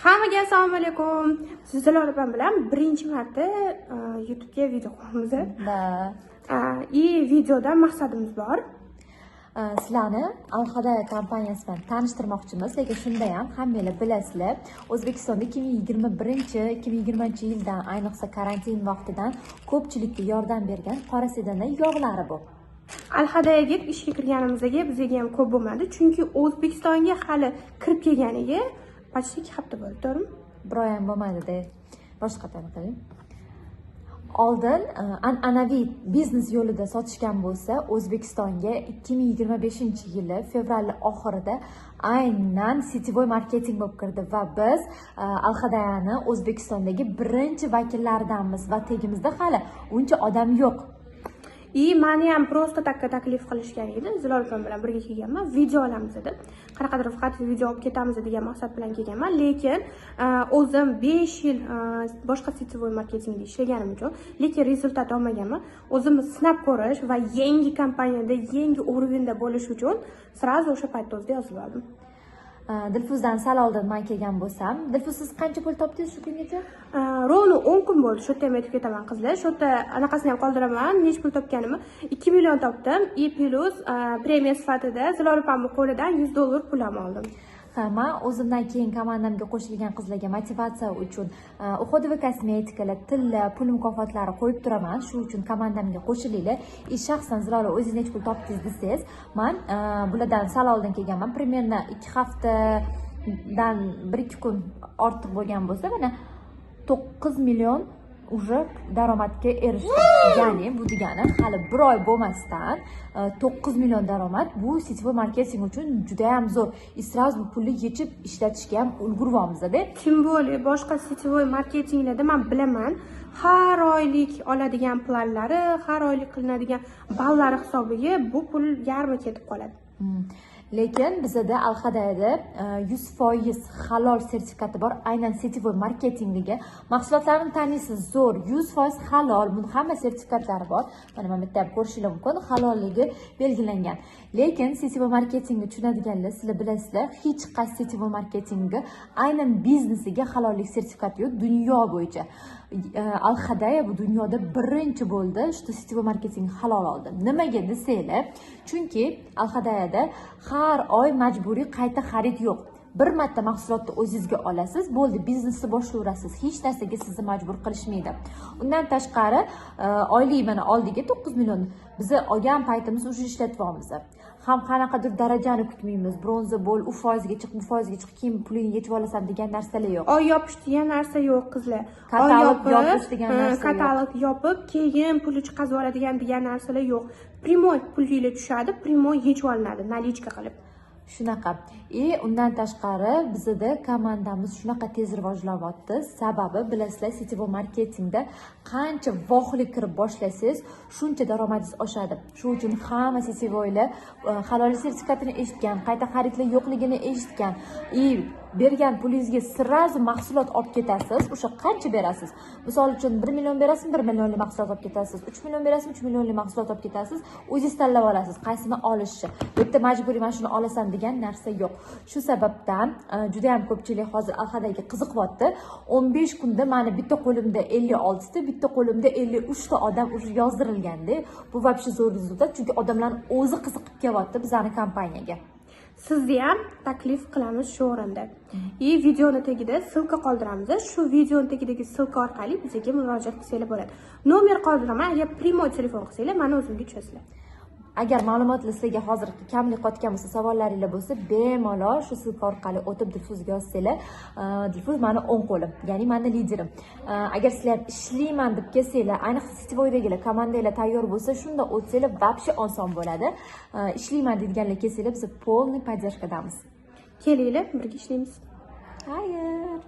Hammaga assalomu alaykum. Sizlar bilan birinchi marta YouTube'ga video qo'yamiz. Videoda maqsadimiz bor. Sizlarni Alxada kompaniyasi bilan tanishtirmoqchimiz, lekin shunda ham hammanglar bilasizlar, O'zbekistonda 2021-2020 yildan, ayniqsa karantin vaqtidan ko'pchilikka yordam bergan qora sedanlar yog'lari bu. Alxadaga ishga kirganimizga bizga ham ko'p bo'lmadi, chunki O'zbekistonga hali kirib kelganiga почти 2 hafta bo'ldi, to'g'rimi? Bir oy ham bo'lmadi-da. Boshqatdan qiling. Oldin an'anaviy biznes yo'lida sotishgan bo'lsa, O'zbekistonga 2025-yili fevral oxirida aynan sitvoy marketing bo'lib kirdi va biz Alxadani O'zbekistondagi birinchi vakillaridanmiz va tegimizda hali uncha odam yo'q. Meni ham prosta taklif qilishgan edi. Zilolxon bilan birga kelganman, video olamiz dedi. Qanaqadir faqat video olib ketamiz degan maqsad bilan kelganman, lekin o'zim 5 yil boshqa sitvoy marketingda ishlaganim uchun, lekin rezultat olmaganman. O'zimni sinab ko'rish va yangi kompaniyada, yangi urovenda bo'lish uchun sразу o'sha paytda o'zida yozib oldim. Dilfuzdan sal oldin men kelgan bo'lsam, Dilfuz siz qancha pul topdingiz shu kungacha? Rovno 10 kun bo'ldi. Shu yerda ham aytib ketaman qizlar. Shu yerda anaqasini ham qoldiraman. Nech pul topganimni 2 million topdim. Plus premiya sifatida Zilolxonni qo'lidan $100 pul ham oldim. Men o'zimdan keyin komandamga qo'shilgan qizlarga motivatsiya uchun uxodova kosmetikalar, tilla, pul mukofotlari qo'yib turaman. Shu uchun komandamga qo'shilinglar. Shaxsan Zilola o'zingiz nech pul topdingiz desangiz, men bulardan sal oldin kelganman. Примерно 2 haftadan 1-2 kun ortiq bo'lgan bo'lsa, mana 9 million уже daromadga erishdim. Ya'ni bu degani hali 1 oy bo'lmasdan 9 million daromad bu sitvoy marketing uchun juda ham zo'r. Sразу bu pulni yechib ishlatishga ham ulguribmiz-da. Kim bo'li boshqa sitvoy marketinglarda men bilaman, har oylik oladigan planlari, har oylik qilinadigan ballari hisobiga bu pul yarmi ketib qoladi. Lekin bizda Alxadada 100% halol sertifikati bor. Aynan sitvoy marketingiga mahsulotlarni taniysiz, zo'r, 100% halol. Buni hamma sertifikatlari bor. Mana men bitta ko'rishingiz mumkin, halolligi belgilangan. Lekin sitvoy marketingni tushunadiganlar, sizlar bilasizlar, hech qaysi sitvoy marketingi aynan biznesiga halollik sertifikati yo'q dunyo bo'yicha. Alxadaya bu dunyoda birinchi bo'ldi, shu sitvoy marketing halol oldi. Nimaga desanglar, chunki Alxadada har oy majburiy qayta xarid yo'q. Bir marta mahsulotni o'zingizga olasiz, bo'ldi, biznesni boshlayverasiz. Hech narsaga sizni majbur qilishmaydi. Undan tashqari, oylik mana oldiga 9 million biz olgan paytimiz уже ishlatyapmiz. Ham qanaqadir darajani kutmaymiz. Bronza bo'l, u foizga chiq, bu foizga chiq, keyin pulingni yechib olasan degan narsalar yo'q. Oy yopish degan narsa yo'q, qizlar. Katalog yopish degan narsa yo'q. Katalog yopib, keyin pulni chiqazib oladigan degan narsalar yo'q. Primoy pulinglar tushadi, primoy yechib olinadi, nalichka qilib. Shunaqa. Undan tashqari bizda komandamiz shunaqa tez rivojlanyapti. Sababi bilasizlar, sitvoy marketingda qancha vohlik kirib boshlasangiz, shuncha daromadingiz oshadi. Shuning uchun hamma sitvoylar halol sertifikatini eshitgan, qayta xaridlar yo'qligini eshitgan. Bergan pulingizga sразу mahsulot olib ketasiz. O'sha qancha berasiz? Misol uchun 1 million berasiz, 1 millionlik mahsulot olib ketasiz. 3 million berasiz, 3 millionlik mahsulot olib ketasiz. O'zingiz tanlab olasiz, qaysini olishni. Bu yerda majburiy mana shuni olasan degan narsa yo'q. Shu sababdan juda ham ko'pchilik hozir Alxadaga qiziqyapti. 15 kunda meni bitta qo'limda 56 ta, bitta qo'limda 53 ta odam уже yozdirilganda. Bu вообще zo'r rezultat, chunki odamlar o'zi qiziqib kelyapti bizning kompaniyaga. Sizni ham taklif qilamiz shu o'rinda. Videoni tagida silka qoldiramiz. Shu videoni tagidagi silka orqali bizga murojaat qilsanglar bo'ladi. Nomer qoldiraman, agar primoy telefon qilsanglar, meni o'zimga tushasizlar. Agar ma'lumotlar sizlarga hozir kamlik qotgan bo'lsa, savollaringiz bo'lsa, bemalol shu silka orqali o'tib Dilfuzga yozsanglar, Dilfuz meni o'ng qo'lim, ya'ni meni liderim. Agar sizlar ishlayman deb kelsanglar, ayniqsa sitvoydagilar, komandalar tayyor bo'lsa, shunda o'tsanglar, вообще oson bo'ladi. Ishlayman deganlar kelsanglar, biz полный поддержкадamiz. Kelinglar, birga ishlaymiz. Xayr.